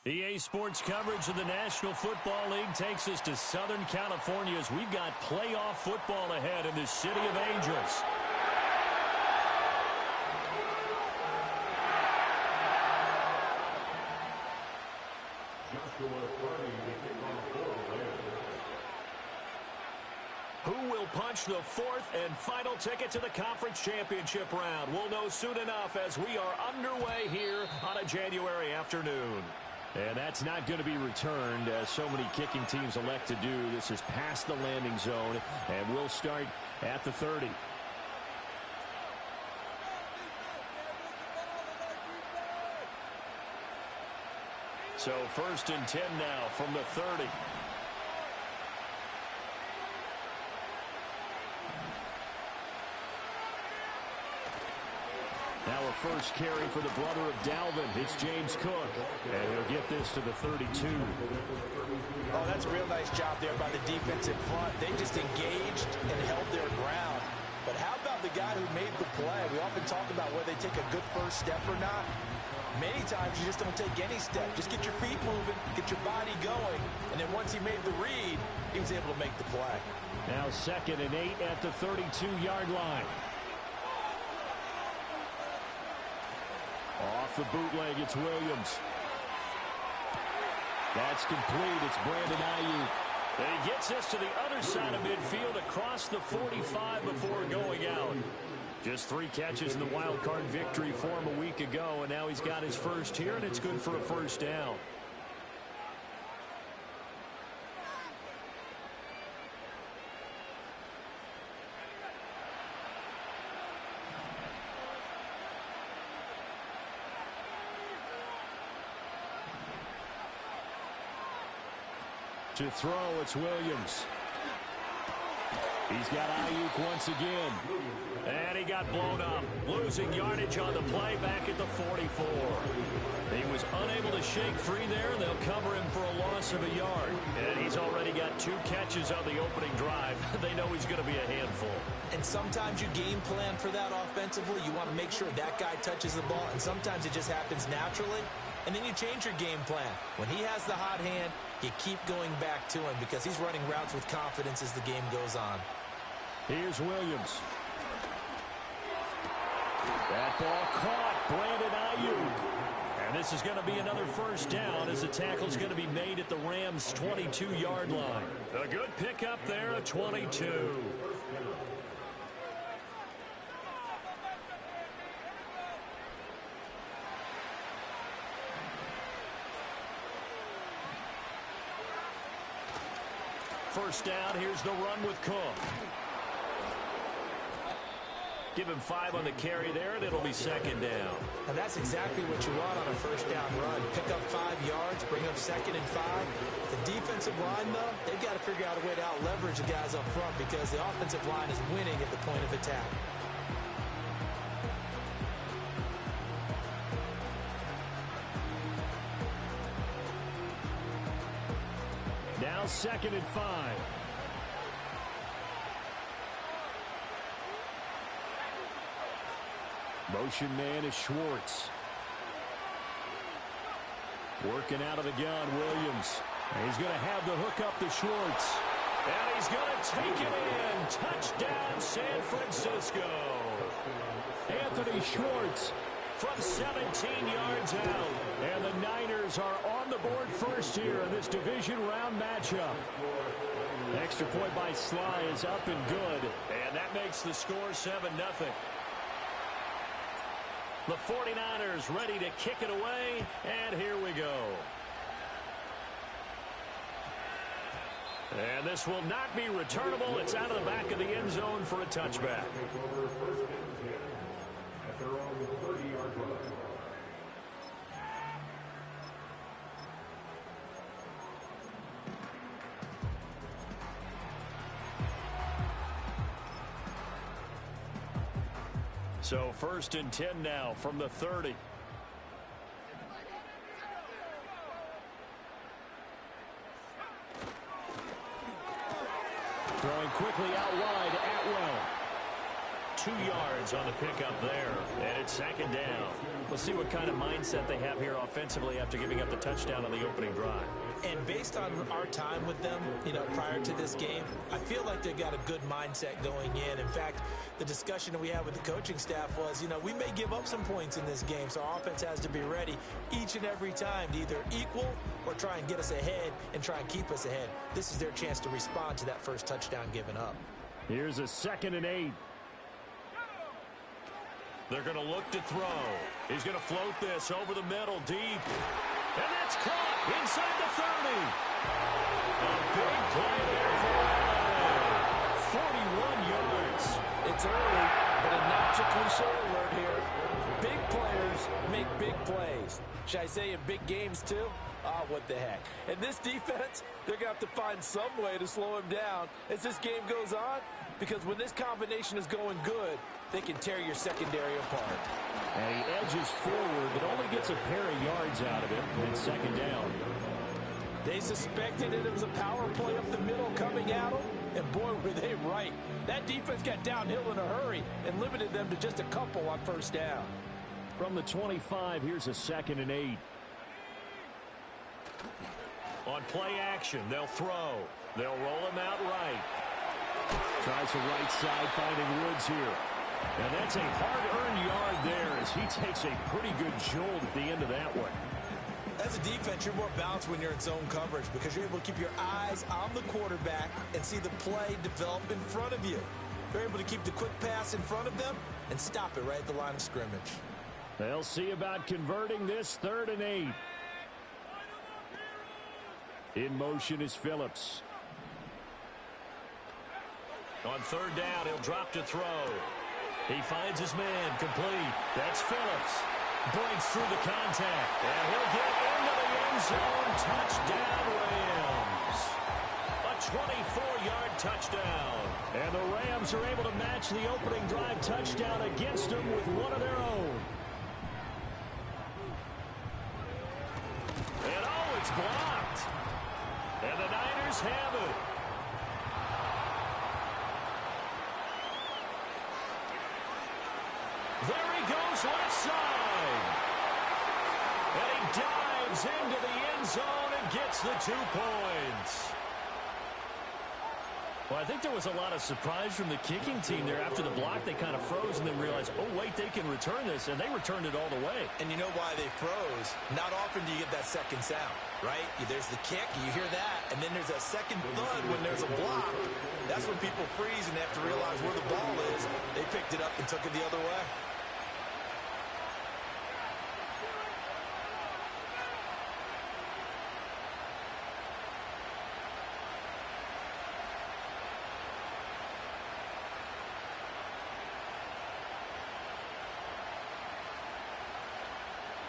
EA Sports coverage of the National Football League takes us to Southern California as we've got playoff football ahead in the City of Angels. Who will punch the fourth and final ticket to the conference championship round? We'll know soon enough as we are underway here on a January afternoon. And that's not going to be returned, as so many kicking teams elect to do. This is past the landing zone, and we'll start at the 30. So 1st and 10 now from the 30. Now a first carry for the brother of Dalvin. It's James Cook. And he'll get this to the 32. Oh, that's a real nice job there by the defensive front. They just engaged and held their ground. But how about the guy who made the play? We often talk about whether they take a good first step or not. Many times you just don't take any step. Just get your feet moving, get your body going. And then once he made the read, he was able to make the play. Now 2nd and 8 at the 32-yard line. Off the bootleg, it's Williams. That's complete. It's Brandon Ayuk. And he gets us to the other side of midfield across the 45 before going out. Just 3 catches in the wild card victory for him a week ago, and now he's got his first here, and it's good for a first down. To throw, it's Williams. He's got Ayuk once again. And he got blown up. Losing yardage on the play back at the 44. He was unable to shake free there. They'll cover him for a loss of a yard. And he's already got 2 catches on the opening drive. They know he's going to be a handful. And sometimes you game plan for that offensively. You want to make sure that guy touches the ball. And sometimes it just happens naturally. And then you change your game plan. When he has the hot hand, you keep going back to him because he's running routes with confidence as the game goes on. Here's Williams. That ball caught. Brandon Ayuk. And this is going to be another first down as the tackle's going to be made at the Rams' 22-yard line. A good pickup there at 22. First down, here's the run with Cook. Give him 5 on the carry there, and it'll be 2nd down. And that's exactly what you want on a first down run. Pick up 5 yards, bring up 2nd and 5. The defensive line, though, they've got to figure out a way to out-leverage the guys up front because the offensive line is winning at the point of attack. Now 2nd and 5. Motion man is Schwartz. Working out of the gun, Williams. And he's going to have the hook up to Schwartz. And he's going to take it in. Touchdown, San Francisco. Anthony Schwartz from 17 yards out. And the Niners are on the board first here in this division round matchup. Extra point by Sly is up and good. And that makes the score 7-0. The 49ers ready to kick it away, and here we go. And this will not be returnable. It's out of the back of the end zone for a touchback. So 1st and 10 now from the 30. Throwing quickly out wide, Atwell. 2 yards on the pickup there. And it's second down. We'll see what kind of mindset they have here offensively after giving up the touchdown on the opening drive. And based on our time with them, prior to this game, I feel like they've got a good mindset going in. In fact, the discussion that we had with the coaching staff was, we may give up some points in this game, so our offense has to be ready each and every time to either equal or try and get us ahead and try and keep us ahead. This is their chance to respond to that first touchdown given up. Here's a 2nd and 8. They're going to look to throw. He's going to float this over the middle deep. And that's caught inside the 30. A big play there for 41 yards. It's early, but a natural cliche alert here. Big players make big plays. Should I say in big games too? What the heck. And this defense, they're going to have to find some way to slow him down as this game goes on, because when this combination is going good, they can tear your secondary apart. And he edges forward, but only gets a pair of yards out of it. And it's second down. They suspected it was a power play up the middle coming at them, and boy, were they right. That defense got downhill in a hurry and limited them to just a couple on first down. From the 25, here's a 2nd and 8. On play action, they'll throw. They'll roll him out right. Tries the right side, finding Woods here. And that's a hard-earned yard there as he takes a pretty good jolt at the end of that one. As a defense, you're more balanced when you're in zone coverage because you're able to keep your eyes on the quarterback and see the play develop in front of you. You're able to keep the quick pass in front of them and stop it right at the line of scrimmage. They'll see about converting this 3rd and 8. In motion is Phillips. On 3rd down, he'll drop to throw. He finds his man complete. That's Phillips. Breaks through the contact. And he'll get into the end zone. Touchdown, Rams. A 24-yard touchdown. And the Rams are able to match the opening drive touchdown against them with one of their own. And oh, it's blocked. And the Niners have it. There he goes left side. And he dives into the end zone and gets the 2 points. Well, I think there was a lot of surprise from the kicking team there. After the block, they kind of froze and then realized, oh, wait, they can return this, and they returned it all the way. And you know why they froze? Not often do you get that second sound, right? There's the kick, you hear that, and then there's that second thud when there's a block. That's when people freeze and they have to realize where the ball is. They picked it up and took it the other way.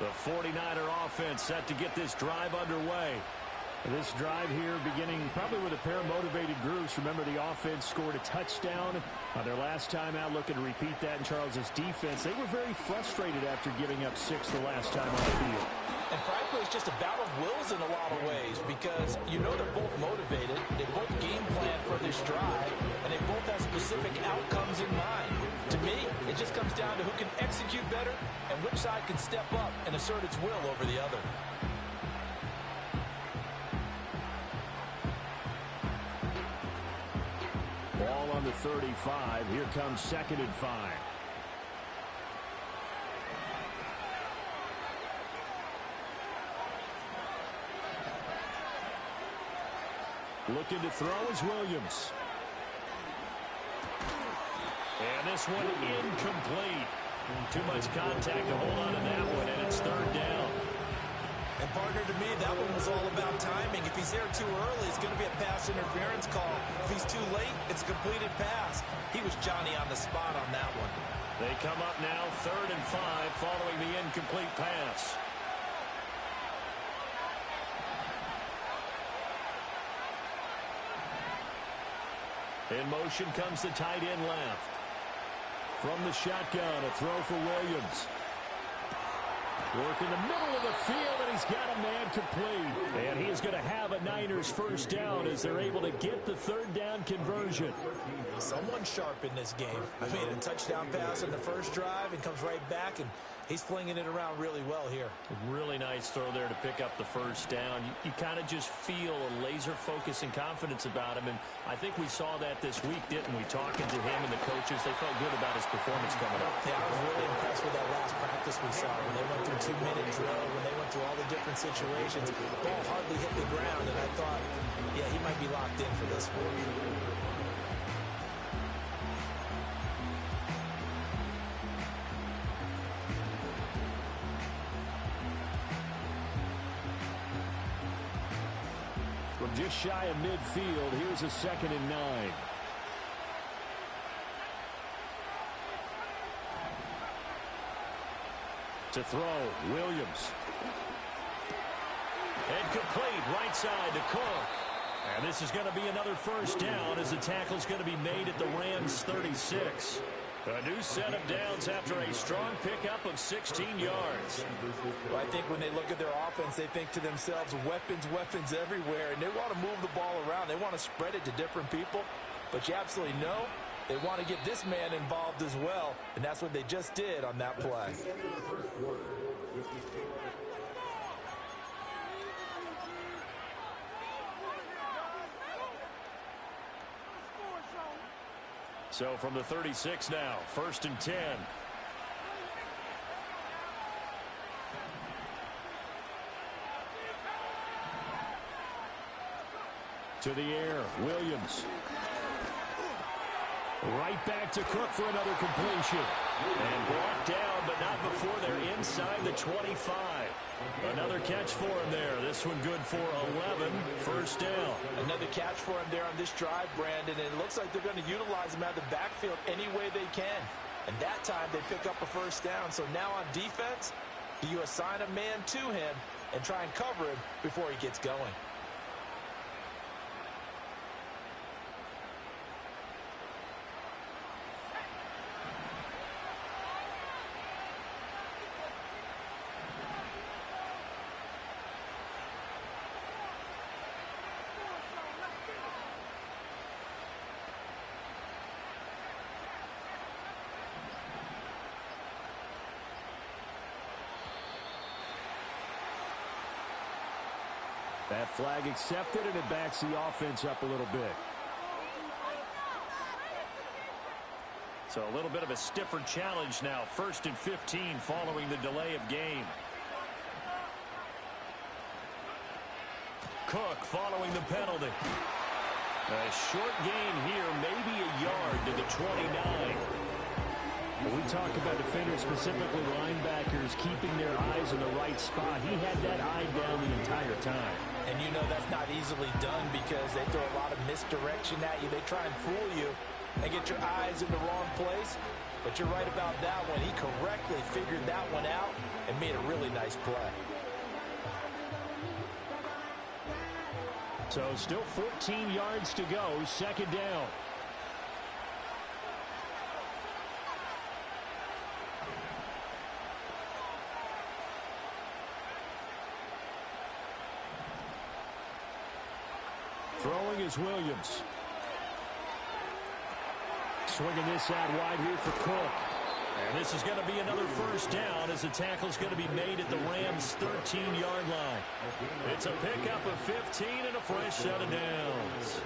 The 49er offense set to get this drive underway. This drive here beginning probably with a pair of motivated groups. Remember, the offense scored a touchdown on their last time out, looking to repeat that in Charles's defense. They were very frustrated after giving up 6 the last time on the field. And frankly, it's just a battle of wills in a lot of ways because they're both motivated. They both game plan for this drive, and they both have specific outcomes in mind. To me, it just comes down to who can execute better and which side can step up and assert its will over the other. Ball on the 35. Here comes 2nd and 5. Looking to throw is Williams. And this one incomplete. Too much contact to hold on to that one, and it's 3rd down. And partner, to me, that one was all about timing. If he's there too early, it's going to be a pass interference call. If he's too late, it's a completed pass. He was Johnny on the spot on that one. They come up now 3rd and 5 following the incomplete pass. In motion comes the tight end left. From the shotgun, a throw for Williams. Work in the middle of the field, and he's got a man complete. And he is going to have a Niners first down as they're able to get the third down conversion. Someone sharp in this game. I mean, a touchdown pass on the first drive and comes right back, and he's flinging it around really well here. Really nice throw there to pick up the first down. You kind of just feel a laser focus and confidence about him, and I think we saw that this week, didn't we? Talking to him and the coaches, they felt good about his performance coming up. Yeah, I was really impressed with that last practice we saw when they went through 2-minute drill, when they went through all the different situations. Ball hardly hit the ground, and I thought, yeah, he might be locked in for this one. From just shy of midfield, here's a 2nd and 9. To throw, Williams. And complete, right side to Cook. And this is going to be another first down as the tackle's going to be made at the Rams' 36. A new set of downs after a strong pickup of 16 yards. Well, I think when they look at their offense, they think to themselves, weapons, weapons everywhere, and they want to move the ball around. They want to spread it to different people, but you absolutely know they want to get this man involved as well, and that's what they just did on that play. So from the 36 now, 1st and 10. To the air, Williams. Right back to Cook for another completion. And brought down, but not before they're inside the 25. Another catch for him there. This one good for 11. First down. Another catch for him there on this drive, Brandon, and it looks like they're going to utilize him out of the backfield any way they can. And that time they pick up a first down. So now on defense, do you assign a man to him and try and cover him before he gets going? That flag accepted, and it backs the offense up a little bit. So a little bit of a stiffer challenge now. 1st and 15 following the delay of game. Cook following the penalty. A short gain here, maybe a yard to the 29. When we talk about defenders, specifically linebackers, keeping their eyes in the right spot, he had that eye down the entire time. And you know that's not easily done because they throw a lot of misdirection at you. They try and fool you and get your eyes in the wrong place. But you're right about that one. He correctly figured that one out and made a really nice play. So still 14 yards to go, 2nd down. Throwing is Williams. Swinging this out wide here for Cook. And this is going to be another first down as the tackle's going to be made at the Rams' 13-yard line. It's a pickup of 15 and a fresh set of downs.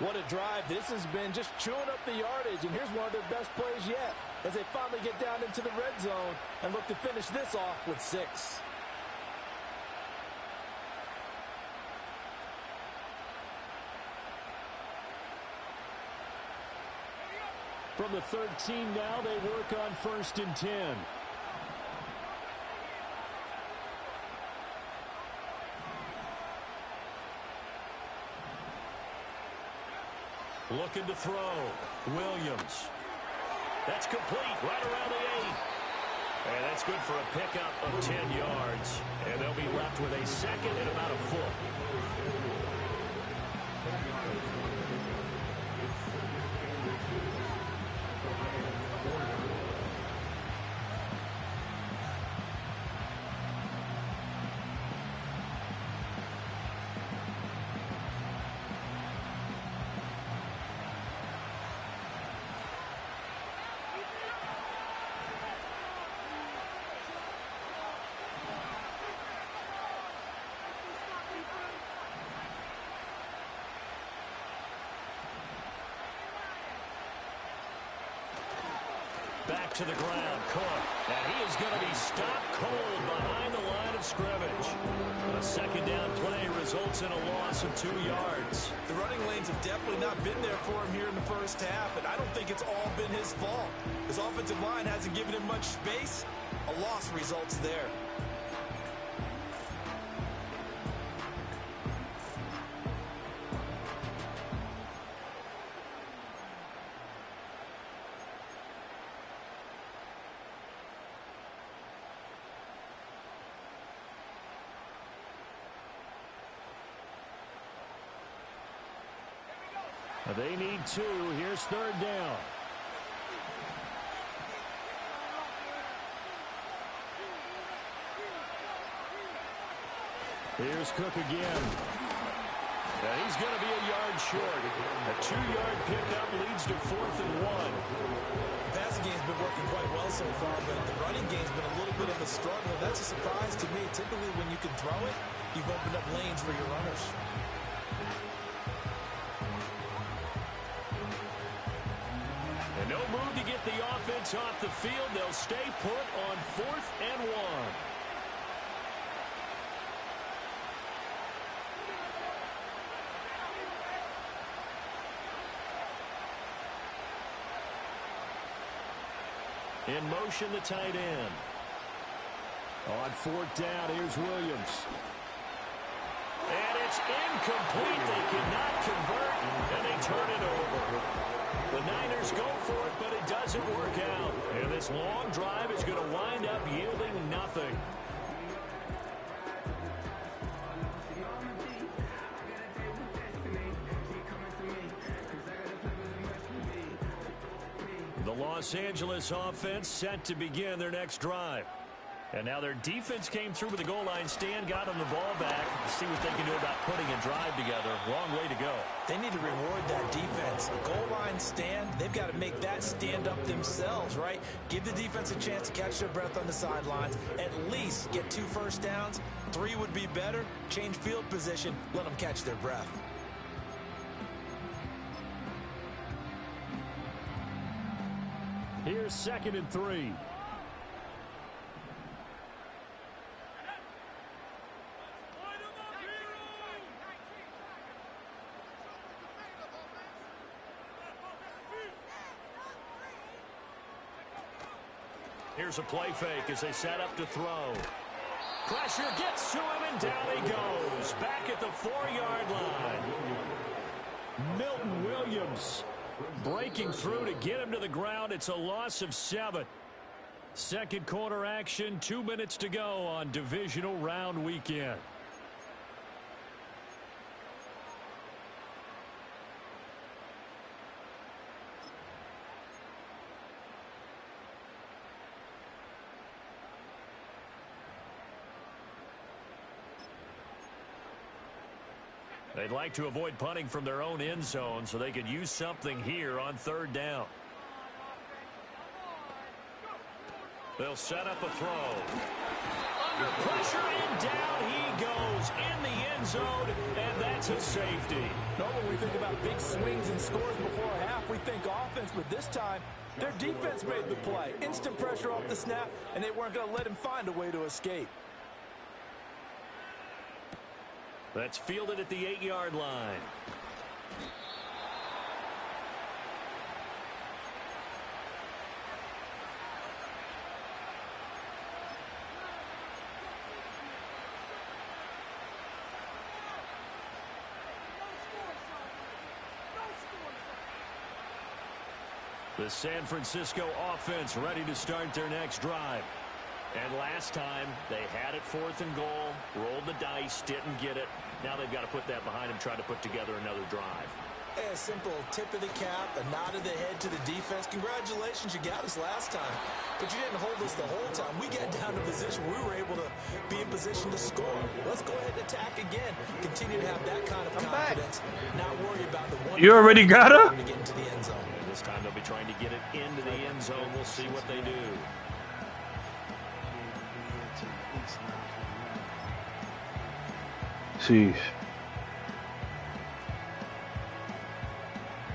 What a drive. This has been just chewing up the yardage, and here's one of their best plays yet as they finally get down into the red zone and look to finish this off with 6. From the 13 now, they work on 1st and 10. Looking to throw. Williams. That's complete right around the 8. And that's good for a pickup of 10 yards. And they'll be left with a 2nd and about a foot. to the ground. Cook. And he is going to be stopped cold behind the line of scrimmage. A second down play results in a loss of 2 yards. The running lanes have definitely not been there for him here in the first half, and I don't think it's all been his fault. His offensive line hasn't given him much space. A loss results there. They need 2. Here's third down. Here's Cook again. And he's going to be a yard short. A 2-yard pickup leads to 4th and 1. The passing game's been working quite well so far, but the running game's been a little bit of a struggle. That's a surprise to me. Typically, when you can throw it, you've opened up lanes for your runners. And no move to get the offense off the field. They'll stay put on 4th and 1. In motion, the tight end. On 4th down, here's Williams. And it's incomplete. They cannot convert, and they turn it over. The Niners go for it, but it doesn't work out. And this long drive is going to wind up yielding nothing. The Los Angeles offense set to begin their next drive. And now their defense came through with the goal line stand, got them the ball back to see what they can do about putting a drive together. Long way to go. They need to reward that defense. A goal line stand, they've got to make that stand up themselves, right? Give the defense a chance to catch their breath on the sidelines. At least get 2 first downs. 3 would be better. Change field position. Let them catch their breath. Here's 2nd and 3. Here's a play fake as they set up to throw. Pressure gets to him, and down he goes. Back at the 4-yard line. Milton Williams breaking through to get him to the ground. It's a loss of 7. Second quarter action, 2 minutes to go on divisional round weekend. They'd like to avoid punting from their own end zone so they could use something here on 3rd down. They'll set up a throw. Under pressure, and down he goes in the end zone, and that's a safety. No, when we think about big swings and scores before a half, we think offense, but this time their defense made the play. Instant pressure off the snap, and they weren't going to let him find a way to escape. That's fielded at the 8-yard line. The San Francisco offense ready to start their next drive. And last time, they had it 4th and goal, rolled the dice, didn't get it. Now they've got to put that behind them, try to put together another drive. A simple tip of the cap, a nod of the head to the defense. Congratulations, you got us last time. But you didn't hold us the whole time. We got down to position we were able to be in position to score. Let's go ahead and attack again. Continue to have that kind of confidence. Not worry about the one. You already got her? To get into the end zone. And this time they'll be trying to get it into the end zone. We'll see what they do. Jeez.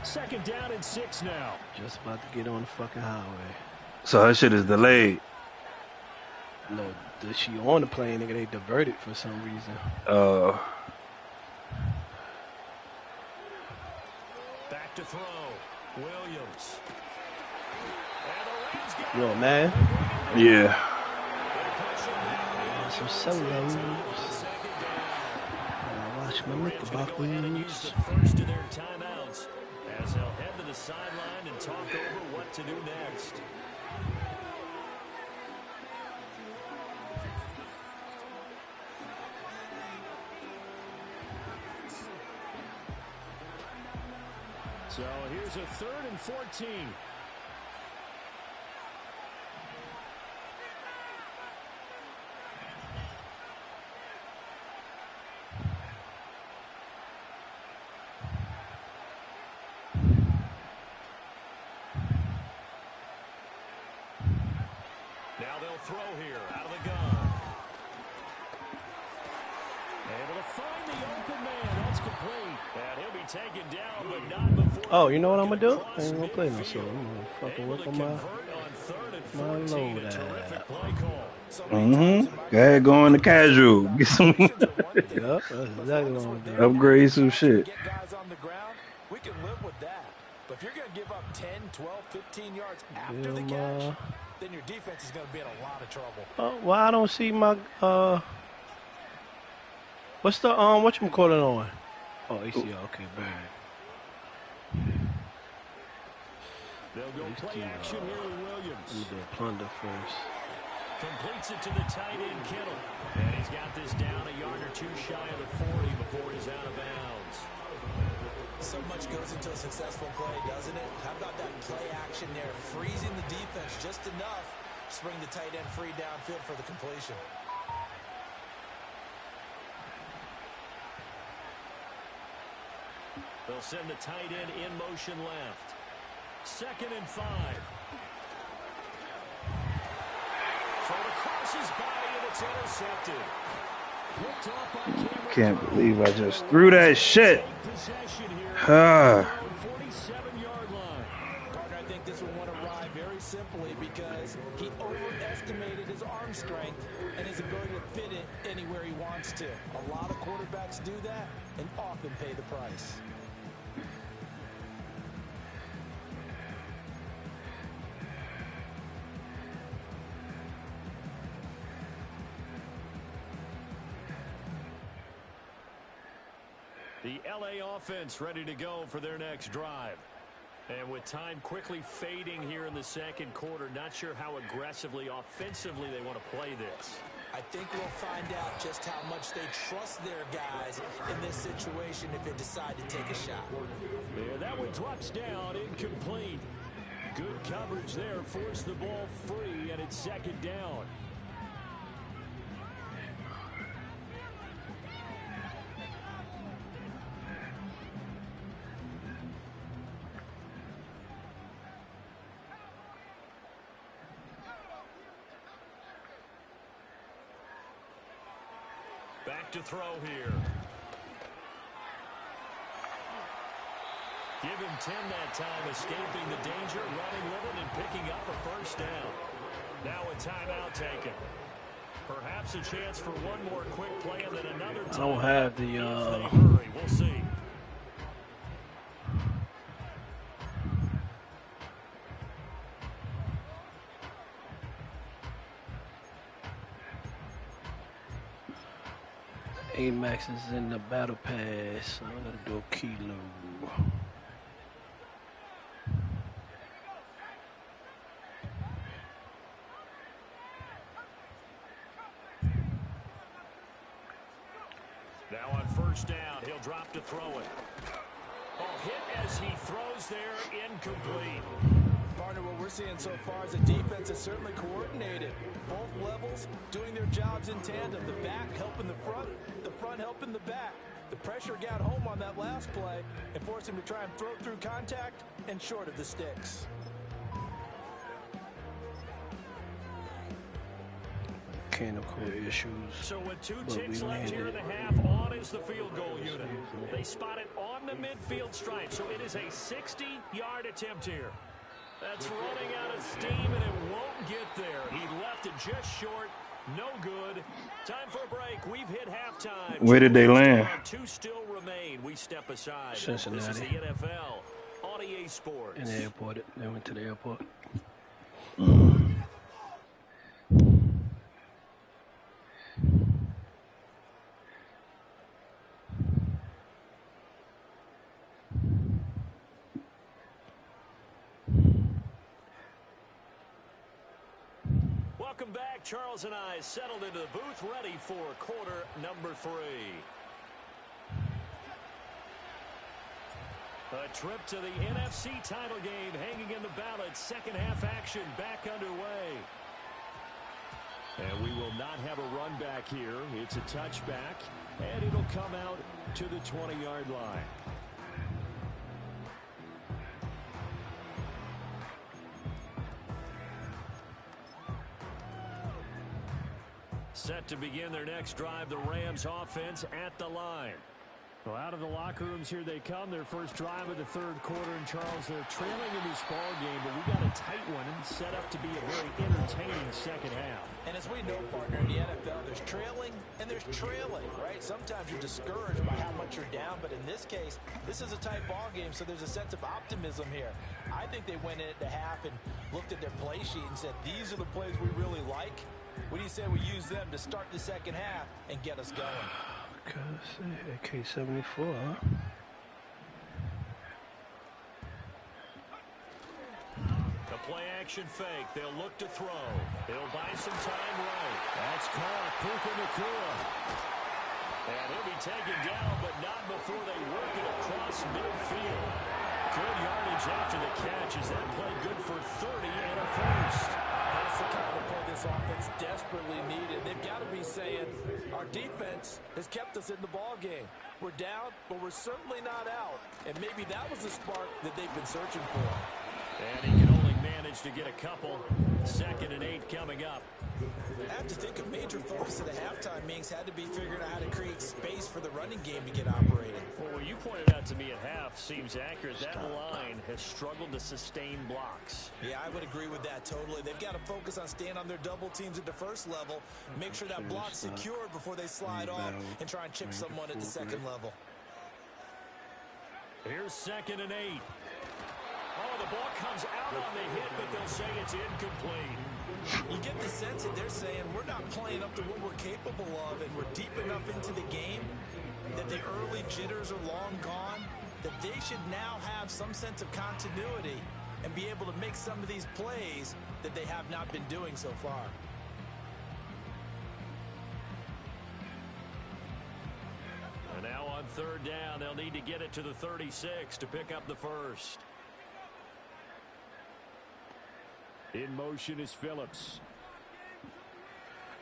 Second down and 6 now. Just about to get on the fucking highway. So her shit is delayed. No, she on the plane, nigga. They diverted for some reason. Back to throw. Williams. You know, man. Yeah. Some solos. Watch my Use the first of their timeouts as they'll head to the sideline and talk over what to do next. So here's a 3rd and 14. Now they'll throw here out of the gun. Able to find the open man. That's complete. And he'll be taken down, but not before. Oh, you know what I'm gonna do? I ain't gonna play myself. I'm gonna fucking work on my load app. Go ahead, go on the casual. Get some. Yep, that's exactly what I'm gonna do. Upgrade some shit. Get guys on the ground, we can live with that. But if you're going to give up 10, 12, 15 yards after the catch, then your defense is going to be in a lot of trouble. Well, I don't see my what's the whatchamacallit on? Oh, ACL. Okay, bad. They'll go play action here with Williams. Need to plunder first. Completes it to the tight end, Kittle. And he's got this down a yard or two shy of the 40 before he's out of bounds. So much goes into a successful play, doesn't it? How about that play action there? Freezing the defense just enough to bring the tight end free downfield for the completion. They'll send the tight end in motion left. 2nd and 5. So it crosses by and it's intercepted. Picked off by Cameron. Can't believe I just threw that shit. 47-yard line. Gardner, I think this one went awry very simply because he overestimated his arm strength and his ability to fit it anywhere he wants to. A lot of quarterbacks do that and often pay the price. The LA offense ready to go for their next drive. And with time quickly fading here in the 2nd quarter, not sure how aggressively, offensively they want to play this. I think we'll find out just how much they trust their guys in this situation if they decide to take a shot. Yeah, that one drops down, incomplete. Good coverage there, forced the ball free, and it's 2nd down. Back to throw here. Give him 10 that time, escaping the danger, running with it, and picking up a 1st down. Now a timeout taken. Perhaps a chance for one more quick play and then another time. I don't have the If they hurry, we'll see. Max is in the battle pass. So I'm gonna do a kilo. Now on 1st down, he'll drop to throw it. Oh, hit as he throws there, incomplete. Partner, what we're seeing so far is the defense is certainly coordinated. Both levels doing their jobs in tandem. The back helping the front helping the back. The pressure got home on that last play and forced him to try and throw through contact and short of the sticks. Mechanical issues. So with 2 ticks left here in the half, on is the field goal unit. They spot it on the midfield stripe, so it is a 60-yard attempt here. That's running out of steam, and it won't get there. He left it just short. No good. Time for a break. We've hit halftime. Where did they land? 2 still remain. We step aside. Cincinnati. This is the NFL on EA Sports. In the airport. They went to the airport. Welcome back. Charles and I settled into the booth, ready for quarter number 3. A trip to the NFC title game hanging in the balance. Second half action back underway. And we will not have a run back here. It's a touchback, and it'll come out to the 20-yard line. Set to begin their next drive, the Rams offense at the line. Well, out of the locker rooms here they come. Their first drive of the third quarter. And, Charles, they're trailing in this ball game, but we got a tight one and set up to be a very entertaining second half. And as we know, partner, in the NFL, there's trailing and there's trailing, right? Sometimes you're discouraged by how much you're down, but in this case, this is a tight ball game, so there's a sense of optimism here. I think they went in at the half and looked at their play sheet and said, these are the plays we really like. What do you say we use them to start the second half and get us going? AK-74, huh? The play action fake. They'll look to throw. They'll buy some time right. That's caught. Puka Nacua. And he'll be taken down, but not before they work it across midfield. Good yardage after the catch. Is that play good for 30 and a first? That's the kind of play this offense desperately needed. They've got to be saying, our defense has kept us in the ball game. We're down, but we're certainly not out. And maybe that was the spark that they've been searching for. And he can only manage to get a couple. 2nd and 8 coming up. I have to think a major focus of the halftime meetings had to be figuring out how to create space for the running game to get operating. Well, what you pointed out to me at half seems accurate. That line has struggled to sustain blocks. Yeah, I would agree with that totally. They've got to focus on staying on their double teams at the first level, make sure that block's secured before they slide off and try and chip someone at the second level. Here's 2nd and 8. Oh, the ball comes out on the hit, but they'll say it's incomplete. You get the sense that they're saying we're not playing up to what we're capable of, and we're deep enough into the game that the early jitters are long gone, that they should now have some sense of continuity and be able to make some of these plays that they have not been doing so far. And now on 3rd down, they'll need to get it to the 36 to pick up the first. In motion is Phillips.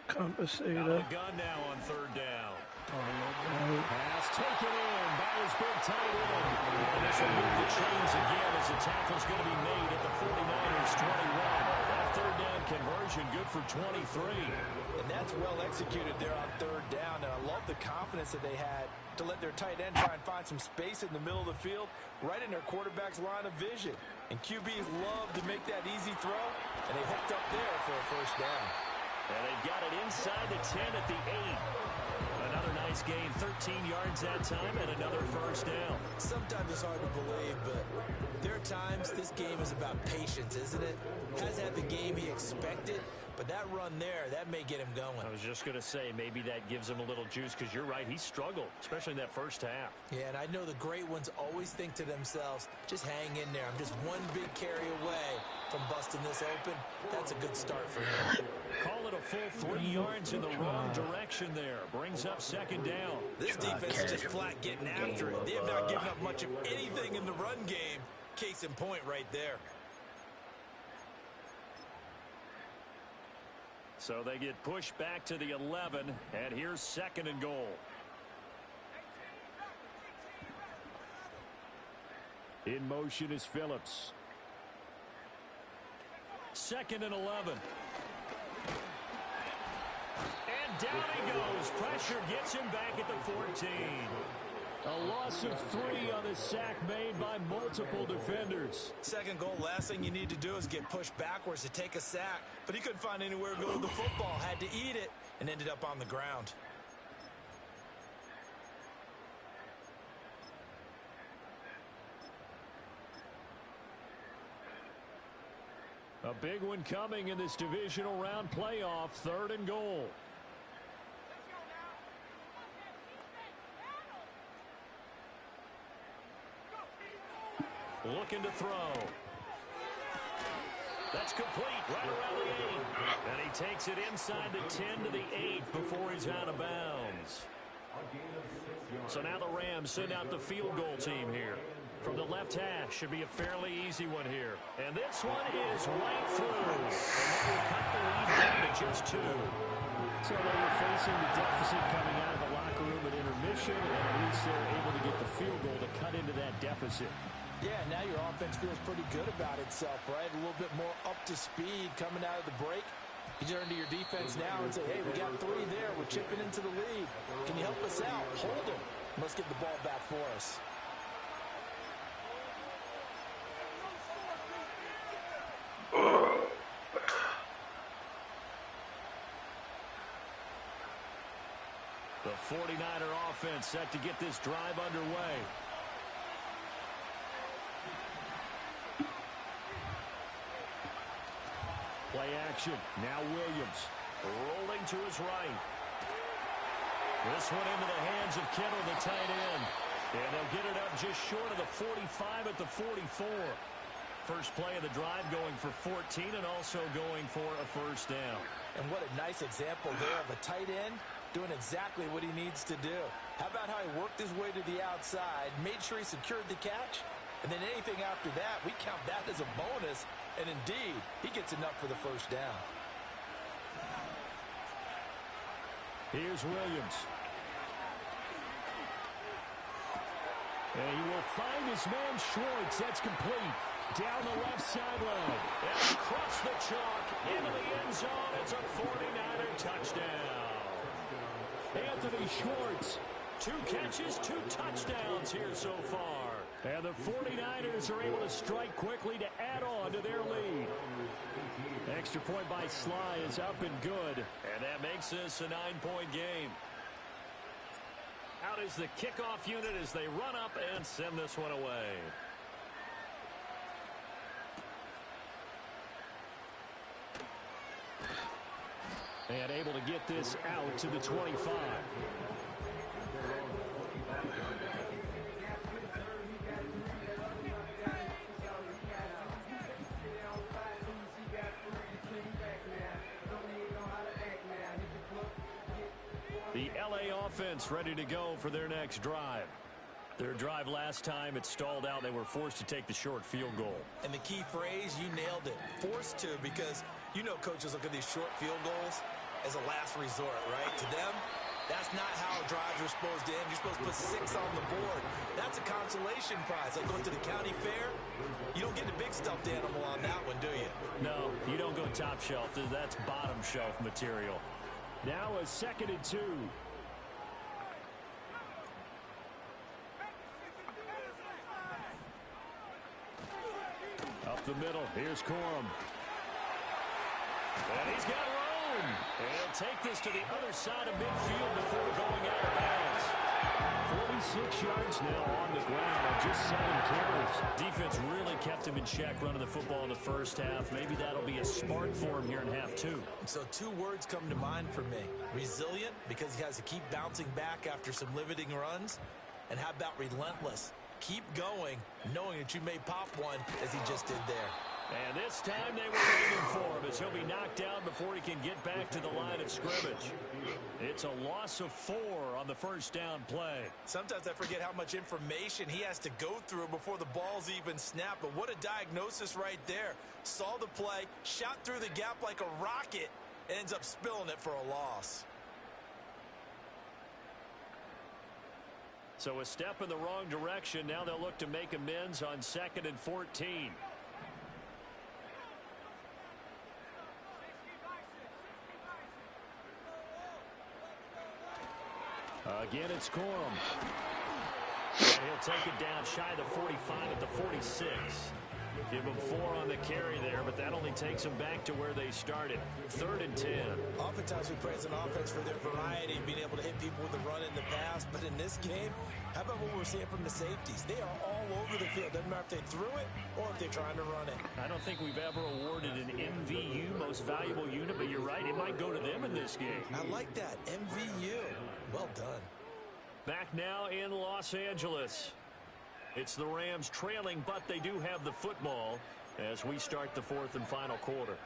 Compensator. Out of the gun now on 3rd down. Pass taken in by his big tight end. And this will move the chains again as the tackle's going to be made at the 49ers 21. That 3rd down conversion good for 23. And that's well executed there on 3rd down. And I love the confidence that they had to let their tight end try and find some space in the middle of the field, right in their quarterback's line of vision. And QBs love to make that easy throw, and they hooked up there for a first down. And they've got it inside the 10 at the 8. Another nice gain, 13 yards that time, and another first down. Sometimes it's hard to believe, but there are times this game is about patience, isn't it? Has had the game he expected, but that run there, that may get him going. I was just going to say, maybe that gives him a little juice, because you're right, he struggled, especially in that first half. Yeah, and I know the great ones always think to themselves, just hang in there. I'm just one big carry away from busting this open. That's a good start for him. Call it a full 3 yards in the wrong direction there. Brings up 2nd down. This defense is just flat getting after it. They have not given up much of anything in the run game. Case in point right there. So they get pushed back to the 11, and here's 2nd and goal. In motion is Phillips. 2nd and 11. And down he goes. Pressure gets him back at the 14. A loss of 3 on the sack made by multiple defenders. Second goal, last thing you need to do is get pushed backwards to take a sack. But he couldn't find anywhere to go with the football, had to eat it, and ended up on the ground. A big one coming in this divisional round playoff, 3rd and goal. Looking to throw. That's complete, right around the 8. And he takes it inside the 10 to the 8 before he's out of bounds. So now the Rams send out the field goal team here. From the left hash, should be a fairly easy one here. And this one is right through. And that will cut the lead down to just 2. So they were facing the deficit coming out of the locker room at intermission, and at least they're able to get the field goal to cut into that deficit. Yeah, now your offense feels pretty good about itself, right? A little bit more up to speed coming out of the break. You turn to your defense now and say, hey, we got 3 there. We're chipping into the lead. Can you help us out? Hold them. Let's get the ball back for us. The 49er offense set to get this drive underway. Play action. Now Williams rolling to his right. This one into the hands of Kittle, the tight end. And they'll get it up just short of the 45 at the 44. First play of the drive going for 14 and also going for a first down. And what a nice example there of a tight end doing exactly what he needs to do. How about how he worked his way to the outside, made sure he secured the catch, and then anything after that, we count that as a bonus. And indeed, he gets enough for the first down. Here's Williams. And he will find his man Schwartz. That's complete. Down the left sideline. And across the chalk into the end zone. It's a 49er touchdown. Anthony Schwartz. 2 catches, 2 touchdowns here so far. And the 49ers are able to strike quickly to add on to their lead. Extra point by Sly is up and good. And that makes this a 9-point game. Out is the kickoff unit as they run up and send this one away. And able to get this out to the 25. The LA offense ready to go for their next drive. Their drive last time, it stalled out. They were forced to take the short field goal. And the key phrase, you nailed it. Forced to, because you know coaches look at these short field goals as a last resort, right? To them, that's not how drives are supposed to end. You're supposed to put 6 on the board. That's a consolation prize. Like going to the county fair, you don't get the big stuffed animal on that one, do you? No, you don't go top shelf. That's bottom shelf material. Now a 2nd and 2. Up the middle. Here's Corum. And he's got room. And he'll take this to the other side of midfield before going out of bounds. 46 yards now on the ground on just 7 carries. Defense really kept him in check running the football in the first half. Maybe that'll be a spark for him here in half 2. So 2 words come to mind for me. Resilient, because he has to keep bouncing back after some limiting runs. And how about relentless? Keep going, knowing that you may pop one, as he just did there. And this time they were waiting for him as he'll be knocked down before he can get back to the line of scrimmage. It's a loss of 4 on the first down play. Sometimes I forget how much information he has to go through before the ball's even snapped. But what a diagnosis right there. Saw the play, shot through the gap like a rocket, ends up spilling it for a loss. So a step in the wrong direction. Now they'll look to make amends on 2nd and 14. Again, it's Corum. And he'll take it down shy of the 45 at the 46. Give him 4 on the carry there, but that only takes them back to where they started. 3rd and 10. Oftentimes we praise an offense for their variety, being able to hit people with the run in the pass. But in this game, how about what we're seeing from the safeties? They are all over the field. Doesn't matter if they threw it or if they're trying to run it. I don't think we've ever awarded an MVU, most valuable unit, but you're right, it might go to them in this game. I like that. MVU. Well done. Back now in Los Angeles. It's the Rams trailing, but they do have the football as we start the 4th and final quarter.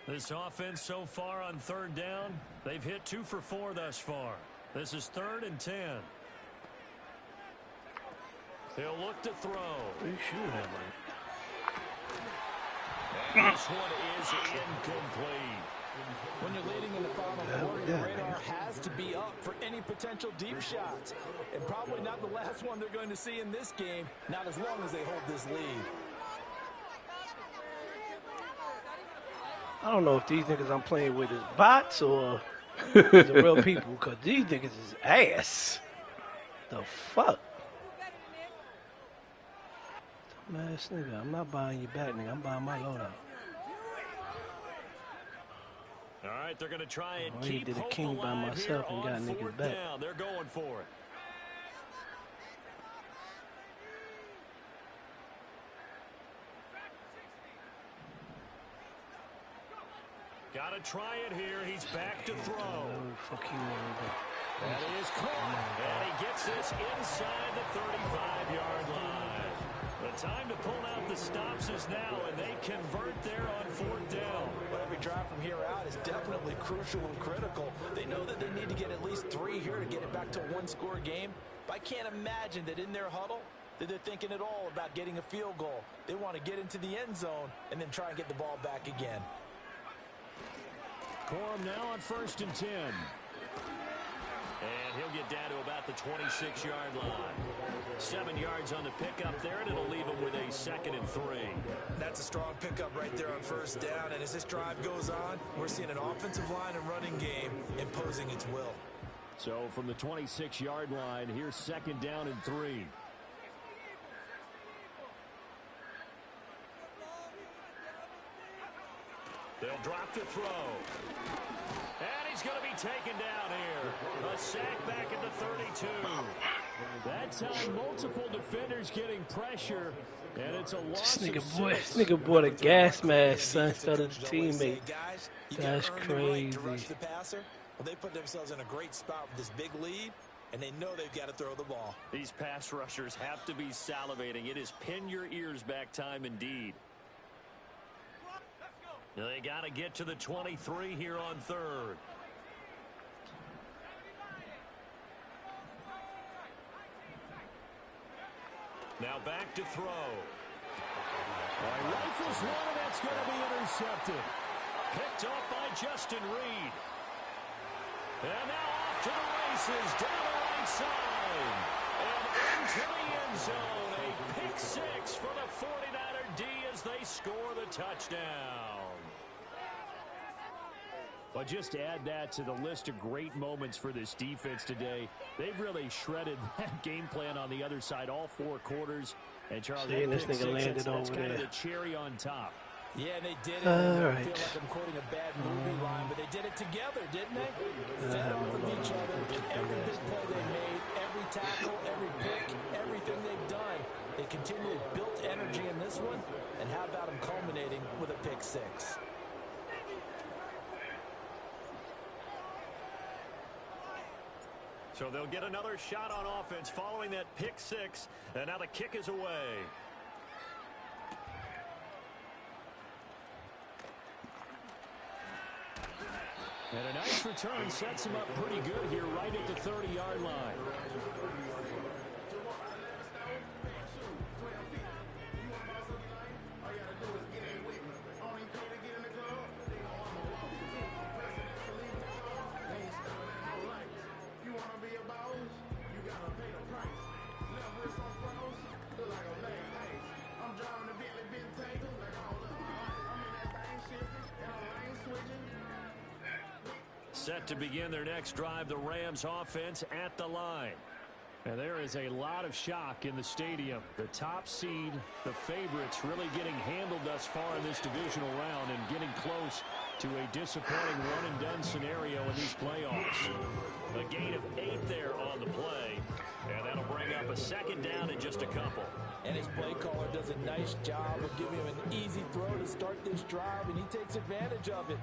This offense so far on 3rd down, they've hit 2 for 4 thus far. This is 3rd and 10. He'll look to throw. You should have And this one is incomplete. When you're leading in the final quarter, your radar has to be up for any potential deep shots. And probably not the last one they're going to see in this game, not as long as they hold this lead. I don't know if these niggas I'm playing with is bots or the real people, because these niggas is ass. The fuck? Dumbass nigga, I'm not buying you back, nigga. I'm buying my loadout. All right, they're going to try and I keep did a hope king by alive myself here and got on niggas 4th back. down. They're going for it. Got to try it here. He's back to throw. Fuck you, nigga. That is caught. And he gets this inside the 35-yard line. The time to pull out the stops is now, and they convert there on 4th down. But every drive from here out is definitely crucial and critical. They know that they need to get at least 3 here to get it back to a 1-score game. But I can't imagine that in their huddle that they're thinking at all about getting a field goal. They want to get into the end zone and then try and get the ball back again. Corum now on 1st and 10. And he'll get down to about the 26-yard line. 7 yards on the pickup there, and it'll leave him with a 2nd and 3. That's a strong pickup right there on 1st down. And as this drive goes on, we're seeing an offensive line and running game imposing its will. So from the 26-yard line, here's 2nd down and 3. They'll drop to throw. And he's going to be taken down here. A sack back at the 32. That's how multiple defenders getting pressure, and it's a loss. This nigga bought a gas mask, son, instead of the teammate. That's crazy. Well, they put themselves in a great spot with this big lead, and they know they've got to throw the ball. These pass rushers have to be salivating. It is pin your ears back time indeed. They got to get to the 23 here on 3rd. Now back to throw. Rifles one, and that's going to be intercepted. Picked off by Justin Reed. And now off to the races, down the right side. And into the end zone. A pick 6 for the 49er D as they score the touchdown. But just to add that to the list of great moments for this defense today, they've really shredded that game plan on the other side all 4 quarters. And Charles, See, this nigga landed that's over kind of there. the cherry on top. Yeah, and they did it. All I feel right. like I'm quoting a bad movie line, but they did it together, didn't they? Fed off of each other. Every big play they made, every tackle, every pick, everything they've done. They continually built energy in this one, and how about them culminating with a pick 6? So they'll get another shot on offense following that pick 6, and now the kick is away. And a nice return sets him up pretty good here right at the 30-yard line. Set to begin their next drive, the Rams offense at the line. And there is a lot of shock in the stadium. The top seed, the favorites, really getting handled thus far in this divisional round and getting close to a disappointing one-and-done scenario in these playoffs. A gain of 8 there on the play, and that'll bring up a second down in just a couple. And his play caller does a nice job of giving him an easy throw to start this drive, and he takes advantage of it.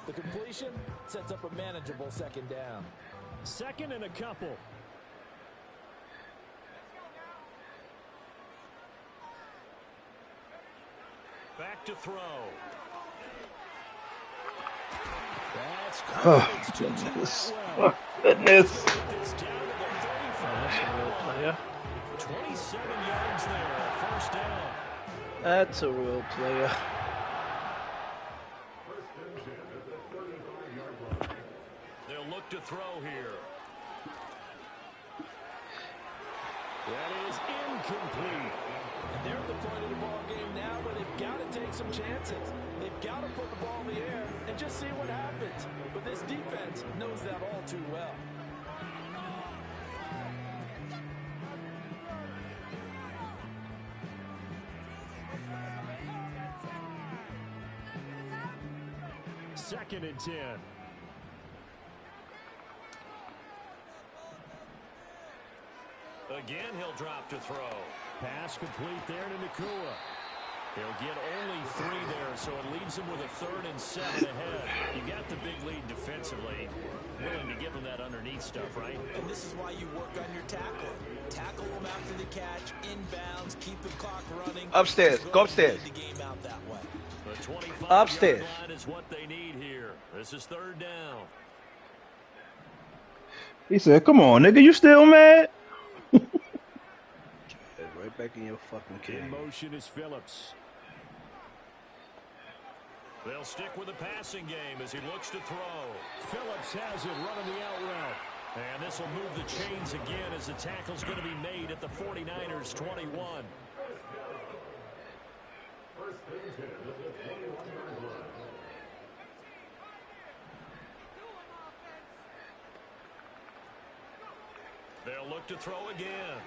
The completion sets up a manageable second down. Second and a couple. Back to throw. That's Oh, goodness. Oh, goodness. this down to the 35. 27 yards there, first down. That's a real player. They'll look to throw here. That is incomplete. And they're at the point of the ball game now where they've got to take some chances. They've got to put the ball in the air and just see what happens. But this defense knows that all too well. Second and 10. Again, he'll drop to throw. Pass complete there to Nfgl. He'll get only 3 there, so it leaves him with a 3rd and 7 ahead. You got the big lead defensively. Willing to give him that underneath stuff, right? And this is why you work on your tackling. Tackle them after the catch, inbounds, keep the clock running. Upstairs. Go upstairs. The game out that way. The 25-yard Upstairs. line is what they need here. This is 3rd down. He said, come on, nigga, you still mad? Right back in your fucking cage. In motion is Phillips. They'll stick with the passing game as he looks to throw. Phillips has it running the out route. And this will move the chains again as the tackle's going to be made at the 49ers 21. They'll look to throw again.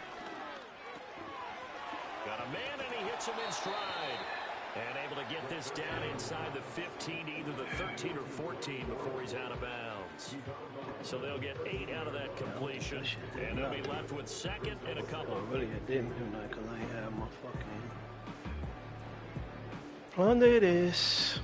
Got a man, and he hits him in stride. And able to get this down inside the 15, either the 13 or 14 before he's out of bounds. So they'll get 8 out of that completion. And they'll be left with second and a couple. Really, I didn't do nothing because I ain't have my fucking... Under this.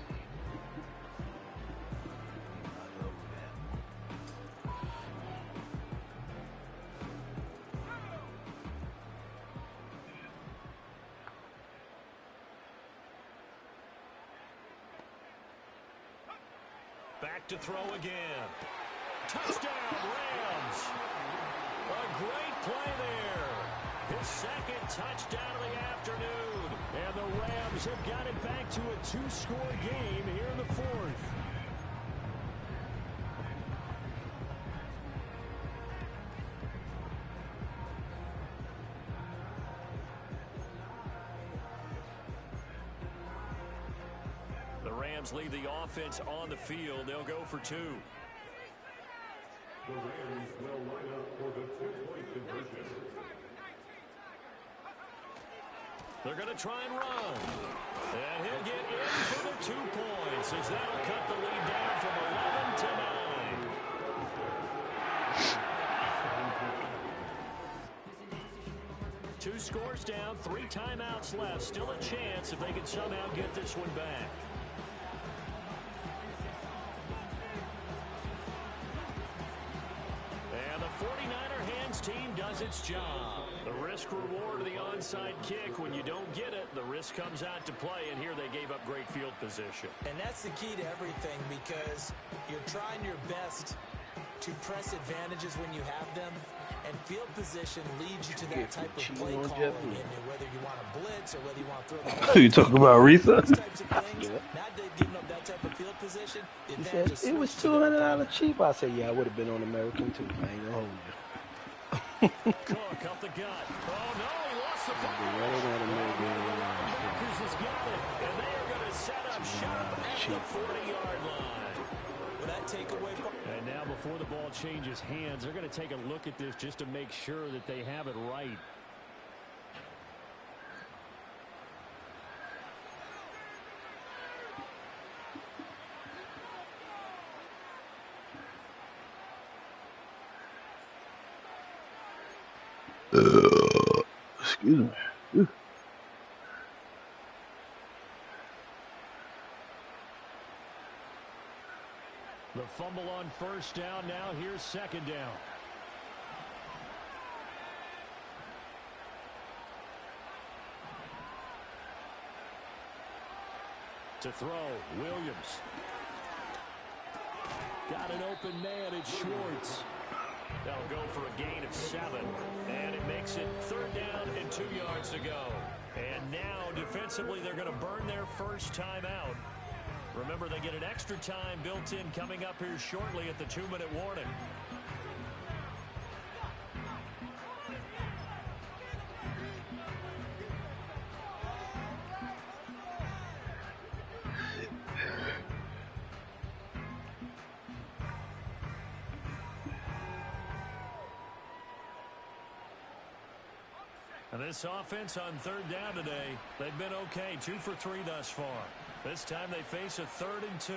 Back to throw again. Touchdown, Rams. A great play there. His second touchdown of the afternoon. And the Rams have got it back to a 2-score game here in the 4th. The Rams leave the offense on the field. They'll go for 2. The Rams will line up for the 2-point conversion. They're going to try and run. And he'll get in for the 2 points as that'll cut the lead down from 11 to 9. 2 scores down, 3 timeouts left. Still a chance if they can somehow get this one back. And the 49er hands team does its job. The risk reward of the onside kick. When you don't get it, the risk comes out to play, and here they gave up great field position. And that's the key to everything, because you're trying your best to press advantages when you have them, and field position leads you to that type of play calling, whether you want to blitz or whether you want to throw the ball. You talking about Aretha? Those types of things. Yeah. Now they've given up that type of field position. The He advantage said, is it was switched to their $200 opponent. cheap. I said, yeah, I would have been on American too. I ain't gonna hold you. Cook up the gut. Oh, no, he lost the ball. Linebackers has got it. And they are going to set up shop at the 40-yard line. that takeaway. And now before the ball changes hands, they're going to take a look at this just to make sure that they have it right. Excuse me. Ooh. The fumble on first down. Now here's second down. To throw, Williams. Got an open man, it's Schwartz. They'll go for a gain of 7. And it makes it 3rd down and 2 yards to go. And now, defensively, they're going to burn their first time out. Remember, they get an extra time built in coming up here shortly at the 2-minute warning. And this offense on 3rd down today, they've been okay, 2 for 3 thus far. This time they face a 3rd and 2.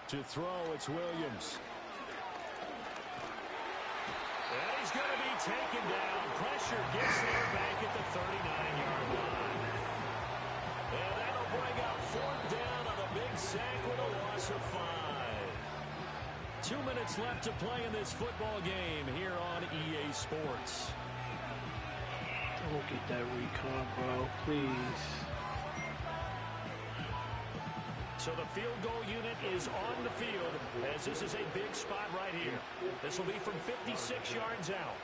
To throw, it's Williams. And he's going to be taken down. Pressure gets there back at the 39-yard line. And that'll bring up 4th down on a big sack with a loss of 5. 2 minutes left to play in this football game here on EA Sports. Don't get that recon, bro. Please. So the field goal unit is on the field as this is a big spot right here. This will be from 56 yards out.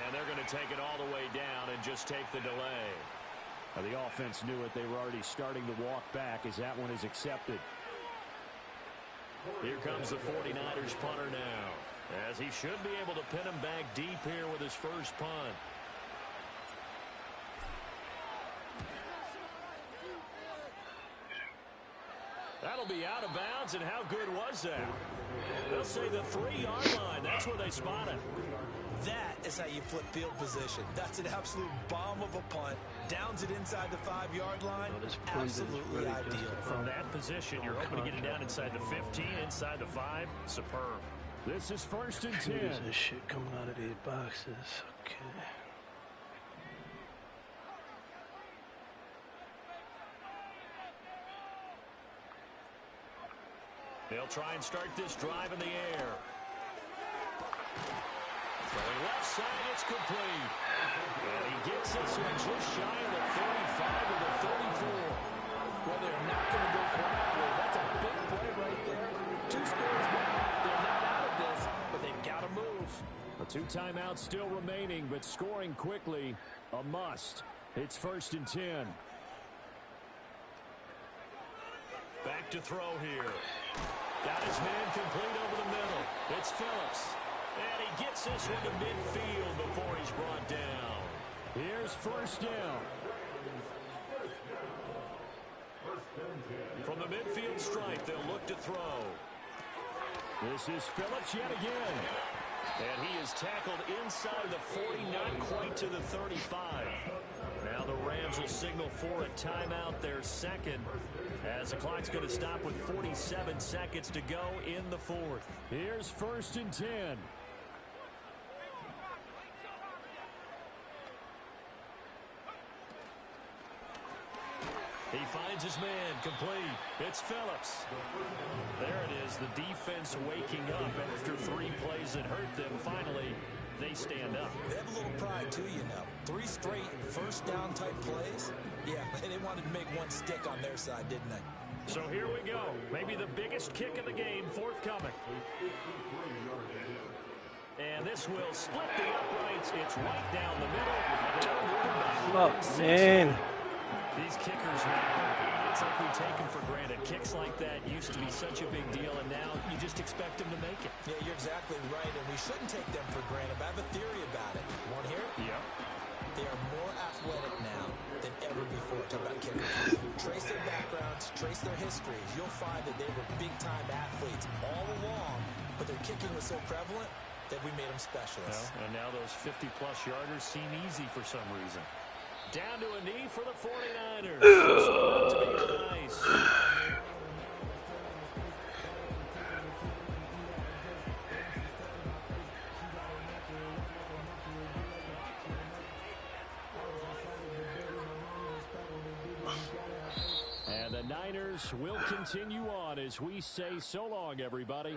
And they're going to take it all the way down and just take the delay. Well, the offense knew it. They were already starting to walk back as that one is accepted. Here comes the 49ers punter now, as he should be able to pin him back deep here with his first punt. That'll be out of bounds, and how good was that? They'll say the 3-yard line. That's where they spot it. That is how you flip field position. That's an absolute bomb of a punt. Downs it inside the 5-yard line. Absolutely ideal. From that position, you're hoping to get it down inside the 15, inside the 5. Superb. This is 1st and 10. This shit coming out of these boxes. Okay. They'll try and start this drive in the air. Throwing left side, it's complete. And he gets this one just shy of the 35 to the 34. Well, they're not going to go quietly. That's a big play right there. 2 scores down. They're not out of this, but they've got to move. 2 timeouts still remaining, but scoring quickly, a must. It's 1st and 10. Back to throw here. Got his man complete over the middle. It's Phillips. And he gets this one to midfield before he's brought down. Here's 1st down. From the midfield stripe, they'll look to throw. This is Phillips yet again. And he is tackled inside the 40, not quite to the 35. Now the Rams will signal for a timeout, their second, as the clock's going to stop with 47 seconds to go in the 4th. Here's 1st and 10. He finds his man, complete. It's Phillips. There it is, the defense waking up after 3 plays that hurt them. Finally, they stand up. They have a little pride, too, you know. 3 straight first down type plays. Yeah, they wanted to make one stick on their side, didn't they? So here we go. Maybe the biggest kick of the game forthcoming. And this will split the uprights. It's right down the middle. Oh, man. These kickers now, it's like we take them for granted. Kicks like that used to be such a big deal, and now you just expect them to make it. Yeah, you're exactly right, and we shouldn't take them for granted. But I have a theory about it. Want to hear it? Yeah. They are more athletic now than ever before. Talk about kickers. Trace their backgrounds, trace their histories. You'll find that they were big-time athletes all along, but their kicking was so prevalent that we made them specialists. Well, and now those 50-plus yarders seem easy for some reason. Down to a knee for the 49ers. Not to be nice. And the Niners will continue on as we say so long, everybody.